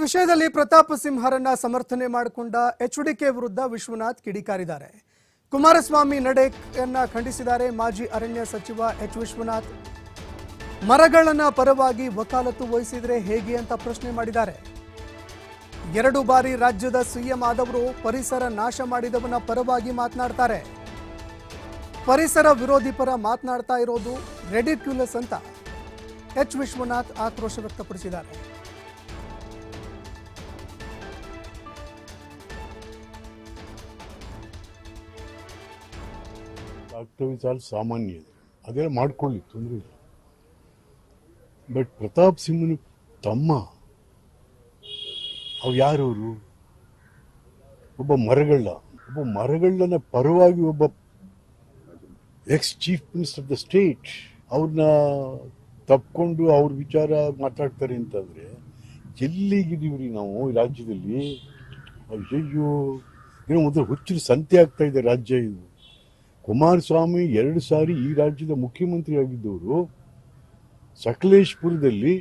ವಿಷಯದಲ್ಲಿ ಪ್ರತಾಪ್ ಸಿಂಹರನ್ನ ಸಮರ್ಥನೆ ಮಾಡಿಕೊಂಡ ಎಚ್ಡಿಕೆ ವಿರುದ್ಧ ವಿಶ್ವನಾಥ್ ಕಿಡಿಕಾರಿದ್ದಾರೆ. ಕುಮಾರಸ್ವಾಮಿ ನಡೆಯನ್ನ ಖಂಡಿಸಿದ್ದಾರೆ ಮಾಜಿ ಅರಣ್ಯ ಸಚಿವ ಎಚ್ ವಿಶ್ವನಾಥ್. ಮರಗಳನ್ನ ಪರವಾಗಿ ವಕಾಲತ್ತು ವಹಿಸಿದ್ರೆ ಹೇಗೆ ಅಂತ ಪ್ರಶ್ನೆ ಮಾಡಿದ್ದಾರೆ. 2 ಬಾರಿ ರಾಜ್ಯದ ಸಿಎಂ ಆದವರು ಪರಿಸರ ನಾಶ ಮಾಡಿದವನ ಪರವಾಗಿ ಮಾತನಾಡ್ತಾರೆ. ಪರಿಸರ ವಿರೋಧಿ ಪರ ಮಾತನಾಡ್ತಾ ಇರೋದು ರೆಡಿಕ್ಯುಲಸ್ ಅಂತ ಎಚ್ ವಿಶ್ವನಾಥ್ ಆಕ್ರೋಶ ವ್ಯಕ್ತಪಡಿಸಿದ್ದಾರೆ. ಆಗ್ತವೆ ಸಾಮಾನ್ಯ, ಅದೆಲ್ಲ ಮಾಡ್ಕೊಳ್ಳಿ, ತೊಂದರೆ ಇಲ್ಲ. ಬಟ್ ಪ್ರತಾಪ್ ಸಿಂಹನ ತಮ್ಮ ಅವು ಯಾರವರು? ಒಬ್ಬ ಮರಗಳನ್ನ ಪರವಾಗಿ ಒಬ್ಬ X chief minister of the state ಅವ್ರನ್ನ ತಪ್ಕೊಂಡು ಅವ್ರ ವಿಚಾರ ಮಾತಾಡ್ತಾರೆ ಅಂತಂದ್ರೆ ಎಲ್ಲಿಗಿದೀವ್ರಿ ನಾವು ಈ ರಾಜ್ಯದಲ್ಲಿ? ಅಯ್ಯಯ್ಯೋ, ಏನೋ ಮೊದಲು ಹುಚ್ಚರು ಸಂತೆ ಆಗ್ತಾ ಇದೆ ರಾಜ್ಯ ಇದು. ಕುಮಾರಸ್ವಾಮಿ 2 ಸಾರಿ ಈ ರಾಜ್ಯದ ಮುಖ್ಯಮಂತ್ರಿ ಆಗಿದ್ದವರು ಸಕಲೇಶ್ಪುರದಲ್ಲಿ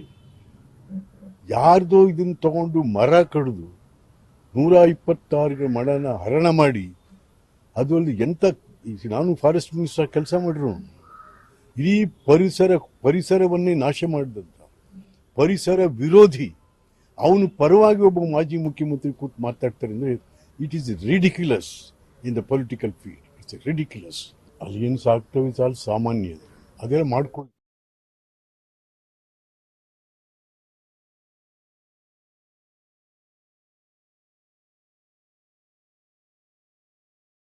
ಯಾರ್ದೋ ಇದನ್ನ ತಗೊಂಡು ಮರ ಕಡಿದು 126 ಮರನ ಹರಣ ಮಾಡಿ, ಅದು ಅಲ್ಲಿ ಎಂತ, ನಾನು ಫಾರೆಸ್ಟ್ ಮಿನಿಸ್ಟರ್ ಕೆಲಸ ಮಾಡಿರೋ, ಇಡೀ ಪರಿಸರವನ್ನೇ ನಾಶ ಮಾಡಿದಂತ ಪರಿಸರ ವಿರೋಧಿ ಅವನು ಪರವಾಗಿ ಒಬ್ಬ ಮಾಜಿ ಮುಖ್ಯಮಂತ್ರಿ ಕೂತು ಮಾತಾಡ್ತಾರೆ ಅಂದ್ರೆ it is ridiculous in the political field. It's ridiculous. ಅಲ್ಲಿ ಏನು ಸಾಕ್ತವೆ ಸಾಮಾನ್ಯ, ಅದೆಲ್ಲ ಮಾಡ್ಕೊಂಡು